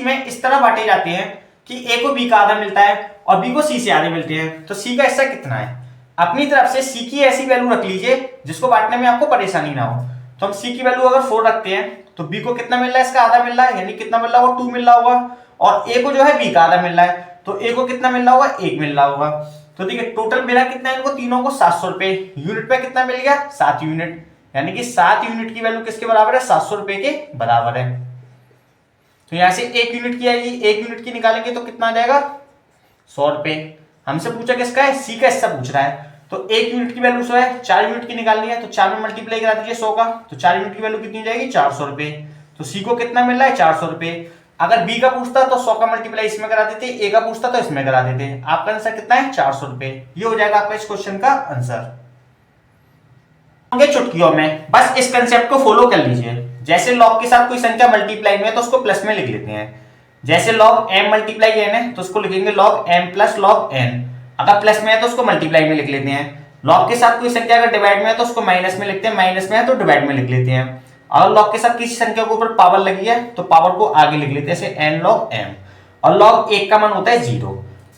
में इस तरह बांटे जाते हैं कि ए को बी का आधा मिलता है और बी को सी से आधे मिलते हैं। तो सी का हिस्सा कितना है? अपनी तरफ से सी की ऐसी वैल्यू रख लीजिए जिसको बांटने में आपको परेशानी ना हो। तो हम सी की वैल्यू अगर 4 रखते हैं तो बी को कितना मिल रहा है? इसका आधा मिल रहा है, यानी कितना मिल रहा होगा? 2 मिल रहा होगा। और ए को जो है बी का आधा मिल रहा है, तो ए को कितना मिल रहा होगा? 1 मिल रहा होगा। तो देखिए टोटल मिला कितना है इनको तीनों को? 700 रुपए। यूनिट पे कितना मिल गया? 7 यूनिट, यानी कि 7 यूनिट की वैल्यू किसके बराबर है? 700 रुपए के बराबर है। तो यहां से 1 यूनिट की आएगी, 1 यूनिट की निकालेंगे तो कितना आ जाएगा? 100 रुपए। हमसे पूछा किसका है? सी का हिस्सा पूछ रहा है। तो 1 यूनिट की वैल्यू 100 है, 4 यूनिट की निकालनी है तो 4 में मल्टीप्लाई करा दीजिए 100 का, तो 4 यूनिट की वैल्यू कितनी जाएगी? 400 रुपए। तो सी को कितना मिल रहा है? 400 रुपए। अगर बी का पूछता तो 100 का मल्टीप्लाई इसमें करा देते, ए का पूछता तो इसमें करा देते। आपका आंसर कितना है? 400 रुपए। ये हो जाएगा आपका इस क्वेश्चन का आंसर। चुटकियों में बस इस कंसेप्ट को फॉलो कर लीजिए। जैसे लॉग के साथ कोई संख्या मल्टीप्लाई में है तो उसको प्लस में लिख लेते हैं। जैसे लॉग m मल्टीप्लाई n है तो उसको लिखेंगे log m plus log n। अगर प्लस में है तो उसको मल्टीप्लाई में लिख लेते हैं। लॉग के साथ कोई संख्या अगर डिवाइड में है तो उसको माइनस में लिखते हैं, माइनस में है तो डिवाइड में लिख लेते हैं। और लॉग के साथ किसी संख्या के ऊपर पावर लगी है तो पावर को आगे लिख लेते हैं, जैसे n log m। और log 1 का मान होता है 0।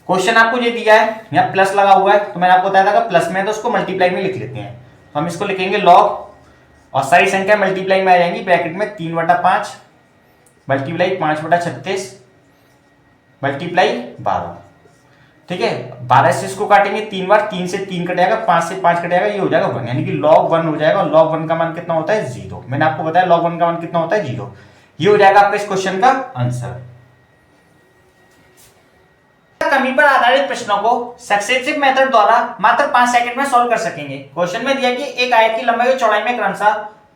क्वेश्चन आपको ये दिया है, यहाँ प्लस लगा हुआ है तो मैंने आपको बताया था अगर प्लस में है तो उसको मल्टीप्लाई में लिख लेते हैं। तो हम इसको लिखेंगे log, और सारी संख्या मल्टीप्लाई में आ जाएंगी, ब्रैकेट में 3/5 मल्टीप्लाई 5/36 मल्टीप्लाई 12। ठीक है, 12 से इसको काटेंगे 3 बार, 3 से 3 कटेगा, 5 से 5 कटेगा, ये हो जाएगा 1, यानी कि log 1 हो जाएगा। log 1 का मान कितना होता है? 0। मैंने आपको बताया log 1 का मान कितना होता है? 0। ये हो जाएगा आपका इस क्वेश्चन का आंसर। कमी पर आधारित प्रश्नों को सक्सेसिव मेथड द्वारा मात्र 5 सेकंड में सॉल्व कर सकेंगे। क्वेश्चन में दिया कि एक आयत की लंबाई और चौड़ाई में क्रमशः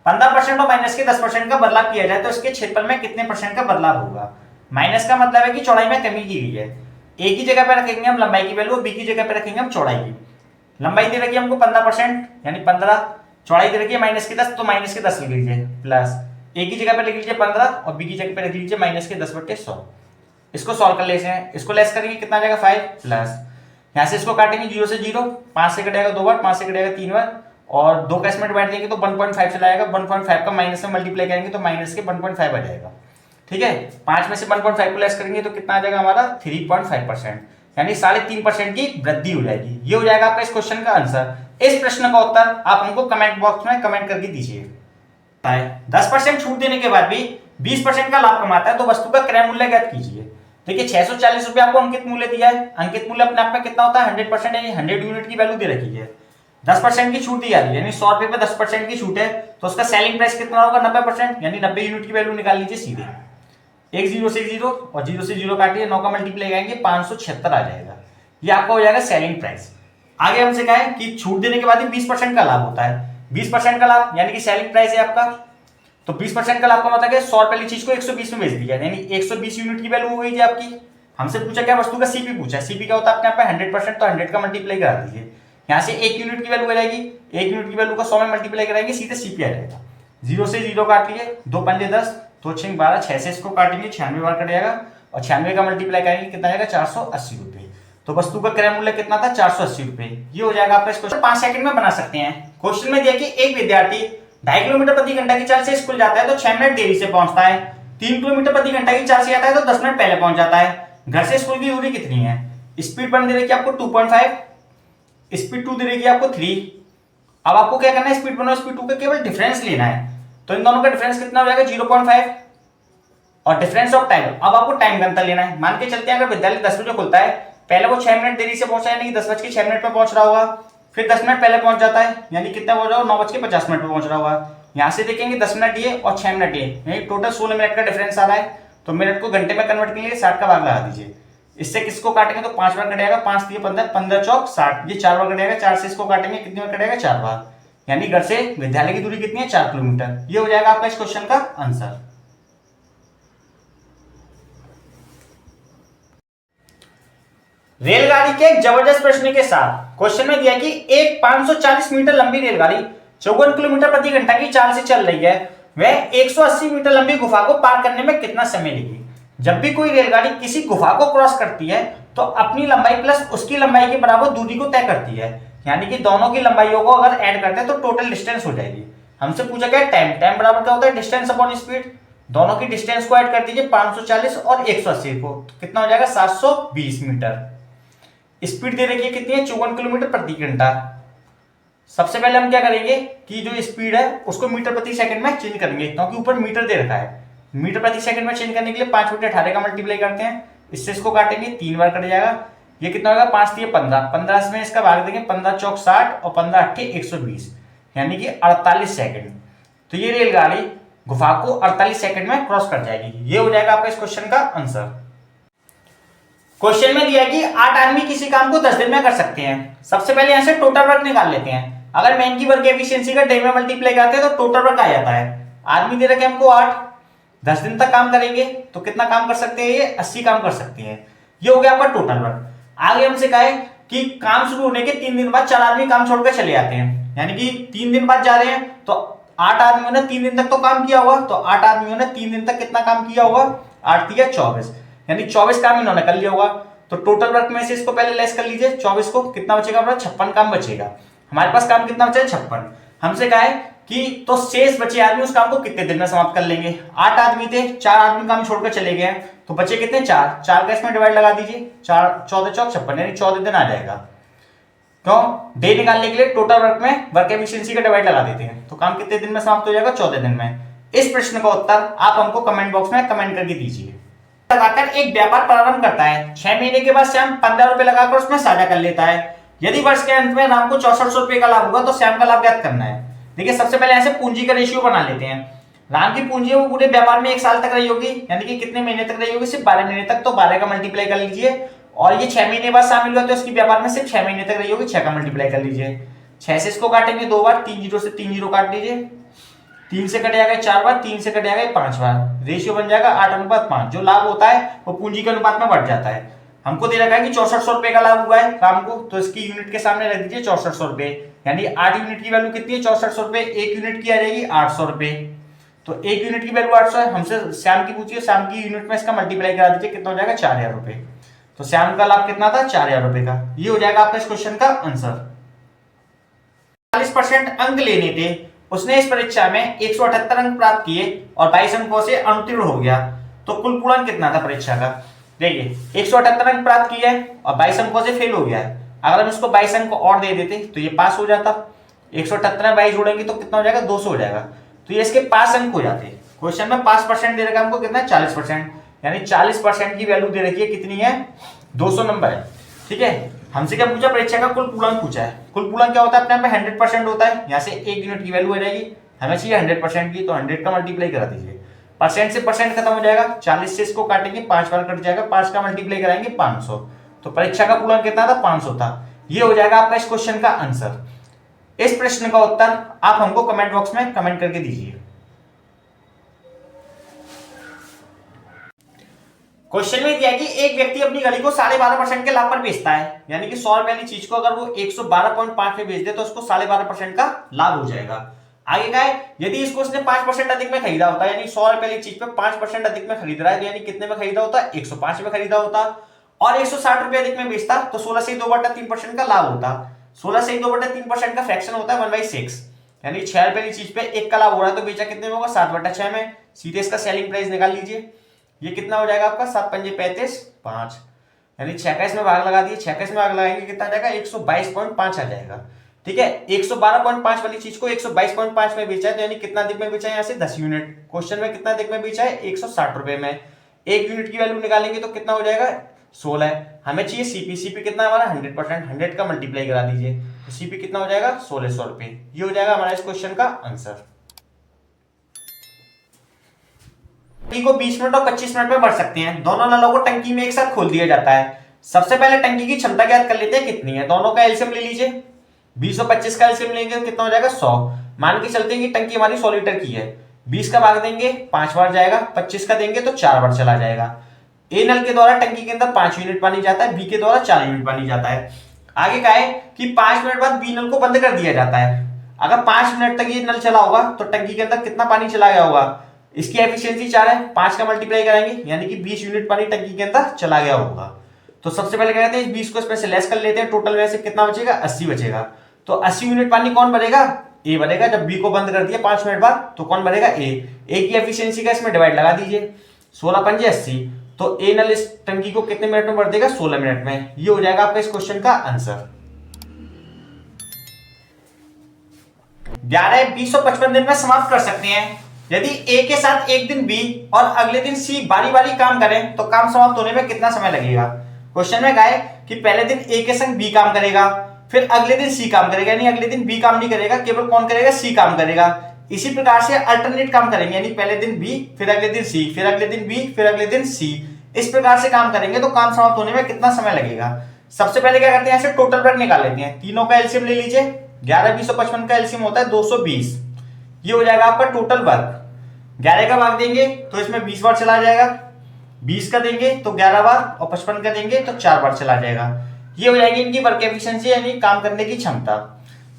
15% और माइनस के 10% का बदलाव किया जाए तो इसके क्षेत्रफल में कितने परसेंट का बदलाव होगा? माइनस का मतलब है कि चौड़ाई में कमी की गई है। ए की जगह पे रखेंगे हम लंबाई की वैल्यू, बी की जगह पे रखेंगे हम चौड़ाई की। लंबाई दे रखी है हमको 15% यानी 15, चौड़ाई दे रखी है माइनस के 10 तो माइनस के 10 लिख लीजिए, प्लस ए की जगह पे लिख लीजिए 15 और बी की जगह पे लिख लीजिए माइनस के 10/100। इसको सॉल्व कर लेते हैं, इसको लेस करेंगे कितना आ जाएगा? 5 प्लस यहाँ से इसको काटेंगे 0 से 0, 5 से कटेगा 2 बार, 5 से कटेगा 3 बार, और 2 का इसमें डिवाइड देंगे तो 1.5 चला जाएगा। 1.5 का माइनस में मल्टीप्लाई करेंगे तो माइनस के 1.5 आ जाएगा। ठीक है, 5 में से 1.5 को लेस करेंगे तो कितना आ जाएगा हमारा? 3.5%, यानी 3.5% की वृद्धि हो जाएगी। ये हो जाएगा आपका इस क्वेश्चन का आंसर। इस प्रश्न का उत्तर आप हमको कमेंट बॉक्स में कमेंट करके दीजिए। 10% छूट देने के बाद भी 20% का लाभ कमाता है तो वस्तु का क्रय मूल्य ज्ञात कीजिए। देखिए 640 रुपए आपको अंकित मूल्य दिया है। अंकित मूल्य अपने आप में कितना होता है? 100%, यानी 100 यूनिट की वैल्यू दे रखी है। 10% की छूट दी जा रही है, यानी 100 रुपए पे 10% की छूट है तो उसका सेलिंग प्राइस कितना होगा? 90%, यानी 90 यूनिट की वैल्यू निकाल लीजिए सीधे। 1 0 से 0 और 0 से 0 काटिए, 9 का मल्टीप्लाई करेंगे 576 आ जाएगा। ये आपका हो जाएगा सेलिंग प्राइस। आगे हमसे कहा है कि छूट देने के बाद ही 20% का लाभ होता है। 20% का लाभ यानी कि सेलिंग प्राइस है आपका, तो 20% का लाभ का मतलब है 100 रुपए वाली चीज को 120 में बेच दिया, यानी 120 यूनिट की वैल्यू हो गई थी आपकी। हमसे पूछा क्या? वस्तु का सीपी पूछा है। सीपी क्या होता है अपने आप में? 100%, तो 100 का मल्टीप्लाई करा दीजिए। यहाँ से 1 यूनिट की वैल्यू आ जाएगी, 1 यूनिट की वैल्यू को 100 में मल्टीप्लाई कराएंगे सीधे सीपी आ जाएगा। 0 से 0 काट लिए, 2 पंजे 10, 2 6 12, 6 से इसको काटेंगे 96 बार कट जाएगा और 96 का मल्टीप्लाई करेंगे कितना आएगा? 480 रुपए। तो वस्तु का क्रय मूल्य कितना था? 480 रुपए। ये हो जाएगा आपका क्वेश्चन। 5 सेकंड में बना सकते हैं। क्वेश्चन में दिया कि एक विद्यार्थी 2.5 किलोमीटर प्रति घंटा की चाल से स्कूल जाता है तो 6 मिनट देरी से पहुंचता है। 3 किलोमीटर प्रति घंटा की चाल से आता है तो 10 मिनट पहले पहुंच जाता है। घर से स्कूल की दूरी कितनी है? स्पीड 1 दे रखी है आपको 2.5, स्पीड 2 दे रखी है आपको 3। अब आपको क्या करना है? स्पीड 1 और स्पीड 2 का केवल डिफरेंस लेना है। तो इन दोनों का डिफरेंस कितना हो जाएगा? 0.5 और डिफरेंस ऑफ टाइम। अब आपको टाइम का अंतर लेना है। मान के चलते हैं अगर विद्यालय 10 बजे खुलता है, पहले वो 6 मिनट देरी से पहुंचा, यानी कि 10:06 पे पहुंच रहा होगा, फिर 10 मिनट पहले पहुंच जाता है, यानी कितना पहुंच रहा होगा? 9:50 पे पहुंच रहा होगा। यहां से देखेंगे 10 मिनट ये और 6 मिनट ये, यानी टोटल 16 मिनट का डिफरेंस आ रहा है। तो मिनट को घंटे में कन्वर्ट के लिए 60 का भाग लगा दीजिए। इससे किसको काटेंगे तो 5 बार कटेगा, 5 3 15, 15 चौक 60, ये 4 बार कटेगा। 4 से इसको काटेंगे कितने बार कटेगा? 4 बार, यानी घर से विद्यालय की दूरी कितनी है? 4 किलोमीटर। ये हो जाएगा आपका इस क्वेश्चन का आंसर। रेलगाड़ी के एक जबरदस्त प्रश्न के साथ क्वेश्चन में दिया कि एक 540 मीटर लंबी रेलगाड़ी 54 किलोमीटर प्रति घंटा की चाल से चल रही है, वह 180 मीटर लंबी गुफा को पार करने में कितना समय लेगी? जब भी कोई रेलगाड़ी किसी गुफा को क्रॉस करती है तो अपनी लंबाई प्लस उसकी लंबाई के बराबर दूरी को तय करती है, यानी कि दोनों की लंबाइयों को अगर ऐड करते हैं तो टोटल डिस्टेंस हो जाएगी। हमसे पूछा क्या? टाइम। टाइम बराबर क्या होता है? Distance upon speed. दोनों की डिस्टेंस को ऐड कर दीजिए 540 और 180 को, तो कितना हो जाएगा 720 मीटर। स्पीड दे रखी है कितनी है 54 किलोमीटर प्रति घंटा। सबसे पहले हम क्या करेंगे कि जो स्पीड है उसको मीटर प्रति सेकंड में चेंज करेंगे, क्योंकि ऊपर मीटर दे रखा है। मीटर प्रति सेकंड में चेंज करने के लिए 5 बटे 18 का मल्टीप्लाई करते हैं, इससे इसको काटेंगे 3 बार कट जाएगा। ये कितना होगा 5 3 15, 15 में इसका भाग देंगे 15 चौक 60 और 15 8 120, यानी कि 48 सेकंड। तो ये रेलगाड़ी गुफा को 48 सेकंड में क्रॉस कर जाएगी। ये हो जाएगा आपका इस क्वेश्चन का आंसर। क्वेश्चन में दिया कि 8 आदमी किसी काम को 10 दिन में कर सकते हैं। सबसे पहले यहां से टोटल वर्क निकाल लेते हैं। अगर मैन की वर्क एफिशिएंसी का डे में मल्टीप्लाई करते हैं तो टोटल वर्क आ जाता है। आदमी दे रखे हमको 8, 10 दिन तक काम करेंगे तो कितना काम कर सकते हैं, ये 80 काम कर सकते हैं। ये हो गया आपका टोटल वर्क। आगे हमसे कहा है कि काम शुरू होने के 3 दिन बाद 4 आदमी काम छोड़कर चले जाते हैं, यानी कि 3 दिन बाद जा रहे हैं तो 8 आदमियों ने 3 दिन तक तो काम किया होगा, तो 8 आदमियों ने 3 दिन तक कितना काम किया होगा, 8 3 24, यानी 24 काम इन्होंने कर लिया होगा। तो टोटल वर्क में से इसको पहले लेस कर लीजिए, 24 को कितना बचेगा, 56 काम बचेगा। हमारे पास काम कितना बचा है 56। हमसे कहा है कि तो शेष बचे आदमी उस काम को कितने दिन में समाप्त कर लेंगे। 8 आदमी थे, 4 आदमी काम छोड़कर चले गए हैं, तो बचे कितने 4 का इसमें डिवाइड लगा दीजिए, 4 14 चौक 56, यानी 14 दिन आ जाएगा। क्यों, डे निकालने के लिए टोटल वर्क में वर्क एफिशिएंसी का डिवाइड लगा देते हैं, तो काम कितने दिन में समाप्त हो जाएगा 14 दिन में। इस प्रश्न का उत्तर आप हमको कमेंट बॉक्स में कमेंट करके दीजिए। लगाकर एक व्यापार प्रारंभ करता है, 6 महीने के बाद श्याम 15 रुपए लगाकर उसमें साझा कर लेता है। यदि वर्ष के अंत में राम को 6400 रुपए का लाभ होगा तो श्याम का लाभ ज्ञात करना है। देखिए सबसे पहले ऐसे पूंजी का रेशियो बना लेते हैं। राम की पूंजी है वो पूरे व्यापार में 1 साल तक रही होगी, यानी कि कितने महीने तक रही होगी, सिर्फ 12 महीने तक, तो 12 का मल्टीप्लाई कर लीजिए। और ये 6 महीने बाद शामिल हुआ तो उसकी व्यापार में सिर्फ 6 महीने तक रही होगी, 6 का मल्टीप्लाई कर लीजिए। 6 से इसको काटेंगे 2 बार, 3 0 से 3 0 काट लीजिए, 3 से कट जाएगा 4 बार, 3 से कट जाएगा 5 बार, रेशियो बन जाएगा 8:5। जो लाभ होता है वो पूंजी के अनुपात में बढ़ जाता है। हमको दे रखा है कि 6400 रुपए का लाभ हुआ है राम को, तो इसकी यूनिट के सामने रख दीजिए 6400 रुपए, यानी 8 यूनिट की वैल्यू कितनी है 6400 रुपए, 1 यूनिट की आ जाएगी 800 रुपए, तो 1 यूनिट की वैल्यू 800 है। हमसे श्याम की पूछिए, श्याम की यूनिट में इसका मल्टीप्लाई करा दीजिए, कितना हो जाएगा 4000 रुपए। तो श्याम का लाभ कितना था 4000 रुपए का। ये हो जाएगा आपका इस क्वेश्चन का आंसर। 40% अंक लेने थे, उसने इस परीक्षा में 178 अंक प्राप्त किए और 22 अंकों से अनुत्तीर्ण हो गया, तो कुल पूर्ण कितना था परीक्षा का। देखिए 178 अंक प्राप्त किया है और 22 अंकों से फेल हो गया है। अगर हम इसको 22 अंक और दे देते तो ये पास हो जाता। 178 में 22 जोड़ेंगे तो कितना हो जाएगा 200 हो जाएगा, तो ये इसके पास अंक हो जाते। क्वेश्चन में 5% दे रखा है हमको, कितना है 40%, यानी 40% की वैल्यू दे रखी है, कितनी है 200 नंबर है। ठीक है, हमसे क्या पूछा, परीक्षा का कुल पूर्णांक पूछा है। कुल पूर्णांक क्या होता है, अपने आप में 100% होता है। यहाँ से 1 यूनिट की वैल्यू हो जाएगी, हमें चाहिए 100% की, तो 100 का मल्टीप्लाई करा दीजिए। परसेंट से परसेंट खत्म हो जाएगा, 40 से इसको काटेंगे 5 बार कट जाएगा, 5 का मल्टीप्लाई कराएंगे 500, तो परीक्षा का पूर्णांक कितना था 500 था। ये हो जाएगा आपका इस क्वेश्चन का आंसर। इस प्रश्न का उत्तर आप हमको कमेंट बॉक्स में कमेंट करके दीजिए। क्वेश्चन में दिया कि एक व्यक्ति अपनी घड़ी को 12.5% के लाभ पर बेचता है, यानी कि 100 रुपए वाली चीज को अगर वो 112.5 में बेच दे तो उसको 12.5% का लाभ हो जाएगा। आगे का है, यदि इसको उसने 5% अधिक में खरीदा होता है, यानी 100 रुपए वाली चीज पे 5% अधिक में खरीद रहा है, तो यानी कितने में खरीदा होता, 105 में खरीदा होता, और 160 रुपए अधिक में बेचता तो 16 से 2/3% का लाभ होता। 16 से 2/3% का फ्रैक्शन होता है 1/6, यानी 6 रुपए वाली चीज पे 1 का लाभ हो रहा है तो बेचा कितने में होगा 7/6 में। सीधे इसका सेलिंग प्राइस निकाल लीजिए, ये कितना हो जाएगा आपका 7 पंजे 35 5, यानी 6 का इसमें भाग लगा दिए, 6 का इसमें भाग लगाएंगे कितना आ जाएगा 122.5 आ जाएगा। ठीक है, 112.5 वाली चीज को 122.5 में बेचा है, तो यानी कितना अधिक में बेचा है, यहाँ से 10 यूनिट। क्वेश्चन में कितना अधिक में बेचा है 160 रुपए में। 1 यूनिट की वैल्यू निकालेंगे तो कितना हो जाएगा 16। हमें चाहिए सीपी, सीपी कितना हमारा 100%, 100 का मल्टीप्लाई करा दीजिए, तो सीपी कितना हो जाएगा 1600 रुपए। ये हो जाएगा हमारा इस क्वेश्चन का आंसर। टंकी को 20 मिनट और 25 मिनट में भर सकते हैं। दोनों नलों को टंकी में एक साथ खोल दिया जाता है। सबसे पहले टंकी की क्षमता ज्ञात कर लेते हैं कितनी है। दोनों का एलसीएम ले लीजिए, 20 और 25 का एलसीएम लेंगे तो कितना हो जाएगा 100। मान के चलते हैं कि टंकी हमारी 100 लीटर की है, 20 का भाग देंगे 5 बार जाएगा, 25 का देंगे तो 4 बार चला जाएगा। ए नल के द्वारा टंकी के अंदर 5 यूनिट पानी जाता है, बी के द्वारा 4 यूनिट पानी जाता है। आगे का है कि 5 मिनट बाद बी नल को बंद कर दिया जाता है। अगर 5 मिनट तक ये नल चला होगा तो टंकी के अंदर कितना पानी चला गया होगा, इसकी एफिशिएंसी 4 है, 5 का मल्टीप्लाई करेंगे यानी कि 20 यूनिट पानी टंकी के अंदर चला गया होगा। तो सबसे पहले क्या कहते हैं 20 को इसमें से लेस कर लेते हैं, टोटल में से कितना बचेगा 80 बचेगा। तो 80 यूनिट पानी कौन भरेगा, ए बनेगा। जब बी को बंद कर दिया 5 मिनट बाद तो कौन बनेगा, ए की एफिशिएंसी का इसमें डिवाइड लगा दीजिए, 16 पंजे 80, तो ए नल इस टंकी को कितने मिनट में भर देगा, 16 मिनट में। ये हो जाएगा आपका इस क्वेश्चन का आंसर। 11 255 दिन में समाप्त कर सकते हैं। यदि ए के साथ एक दिन बी और अगले दिन सी बारी बारी काम करें तो काम समाप्त होने में कितना समय लगेगा। क्वेश्चन में कहा है कि पहले दिन ए के संग बी काम करेगा, फिर अगले दिन सी काम करेगा, यानी अगले दिन बी काम नहीं करेगा, केवल कौन करेगा, सी काम करेगा। इसी प्रकार से अल्टरनेट काम करेंगे, यानी पहले दिन बी, फिर अगले दिन सी, फिर अगले दिन बी, फिर अगले दिन सी, इस प्रकार से काम करेंगे तो काम समाप्त होने में कितना समय लगेगा। सबसे पहले क्या करते हैं, ऐसे टोटल वर्क निकाल लेते हैं। तीनों का एलसीएम ले लीजिए, 11 255 का एलसीएम होता है 220, ये हो जाएगा आपका टोटल वर्क। 11 का भाग देंगे तो इसमें 20 बार चला जाएगा, 20 का देंगे तो 11 बार, और 55 का देंगे तो 4 बार चला जाएगा। ये हो जाएगी इनकी वर्क एफिशिएंसी, यानी काम करने की क्षमता।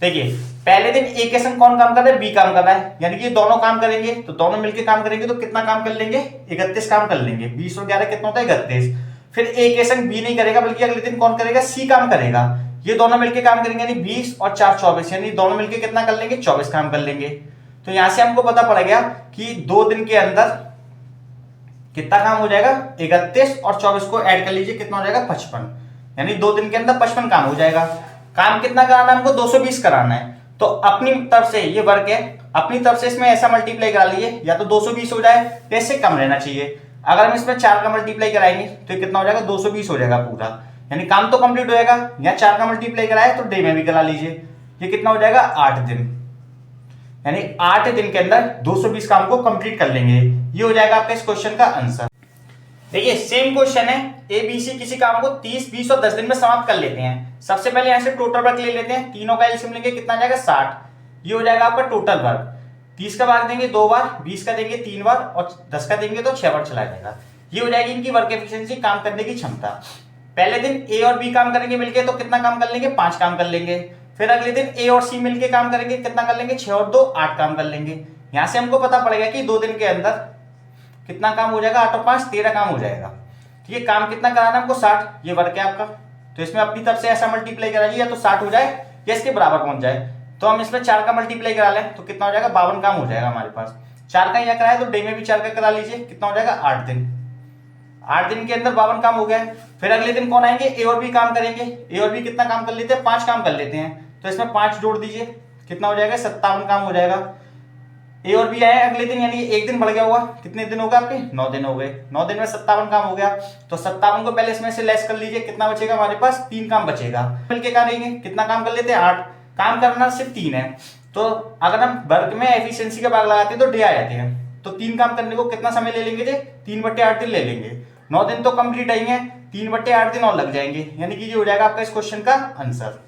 देखिए पहले दिन ए के संग कौन काम कर रहा है, बी काम कर रहा है, यानी कि दोनों काम करेंगे, तो दोनों मिलकर काम करेंगे तो कितना काम कर लेंगे, 31 काम कर लेंगे। 20 और 11 कितना होता है, 31। फिर ए के संग बी नहीं करेगा, बल्कि अगले दिन कौन करेगा, सी काम करेगा। ये दोनों मिलकर काम करेंगे, यानी 20 और 4 24, यानी दोनों मिलकर कितना कर लेंगे, 24 काम कर लेंगे। तो यहां से हमको पता पड़ गया कि 2 दिन के अंदर कितना काम हो जाएगा, 31 और 24 को ऐड कर लीजिए, कितना हो जाएगा, 55, यानी 2 दिन के अंदर 55 काम हो जाएगा। काम कितना कराना है हमको, 220 कराना है। तो अपनी तरफ से ये वर्क है, अपनी तरफ से इसमें ऐसा मल्टीप्लाई करा लीजिए, या तो 220 हो जाए तो इससे कम रहना चाहिए। अगर हम इसमें 4 का मल्टीप्लाई कराएंगे तो कितना हो जाएगा, 220 हो जाएगा पूरा, यानी काम तो कंप्लीट हो जाएगा। या 4 का मल्टीप्लाई कराए तो डे में भी करा लीजिए, ये कितना हो जाएगा, 8 दिन, यानी 8 दिन के अंदर 220 काम को कंप्लीट कर लेंगे। ये हो जाएगा आपका इस क्वेश्चन का आंसर। देखिए सेम क्वेश्चन है, ए बी सी किसी काम को 30 20 और 10 दिन में समाप्त कर लेते हैं। सबसे पहले यहां से टोटल वर्क ले लेते हैं, तीनों का एलसीएम लेंगे, कितना जाएगा, 60। ये हो जाएगा आपका टोटल वर्क। 30 का भाग देंगे 2 बार, 20 का देंगे 3 बार, और 10 का देंगे तो 6 बार चला जाएगा। ये हो जाएगी इनकी वर्क एफिशिएंसी, काम करने की क्षमता। पहले दिन ए और बी काम करेंगे मिलके तो कितना काम कर लेंगे, 5 काम कर लेंगे। फिर अगले दिन ए और सी मिलके काम करेंगे, कितना कर लेंगे, 6 और 2 8 काम कर लेंगे। यहां से हमको पता पड़ेगा कि 2 दिन के अंदर कितना काम हो जाएगा, 8 और 5 13 काम हो जाएगा। ठीक है, काम कितना कराना है हमको, 60, ये वर्क है आपका। तो इसमें अपनी तरफ से ऐसा मल्टीप्लाई कराइए, या तो 60 हो जाए या इसके बराबर पहुंच जाए। तो हम इसमें 4 का मल्टीप्लाई करा लें तो कितना हो जाएगा, 52 काम हो जाएगा हमारे पास। 4 का यहाँ कराए तो डे में भी 4 का करा लीजिए, कितना हो जाएगा, 8 दिन। 8 दिन के अंदर 52 काम हो गया। फिर अगले दिन कौन आएंगे, ए और बी काम करेंगे। ए और बी कितना काम कर लेते हैं, 5 काम कर लेते हैं, तो इसमें 5 जोड़ दीजिए, कितना हो जाएगा, 57 काम हो जाएगा। ए और बी आए अगले दिन, यानी एक दिन बढ़ गया हुआ, कितने दिन हो गए आपके, 9 दिन हो गए। 9 दिन में 57 काम हो गया, तो 57 को पहले इसमें से लेस कर लीजिए, कितना बचेगा हमारे पास, 3 काम बचेगा। मिलके करेंगे, कितना काम कर लेते हैं, 8 काम करना सिर्फ 3 है। तो अगर हम वर्क में एफिशिएंसी का भाग लगाते हैं तो डे आ जाते हैं, तो 3 काम करने को कितना समय ले लेंगे, 3/8 दिन ले लेंगे। 9 दिन तो कंप्लीट आएंगे, 3/8 दिन और लग जाएंगे, यानी कि ये हो जाएगा आपका इस क्वेश्चन का आंसर।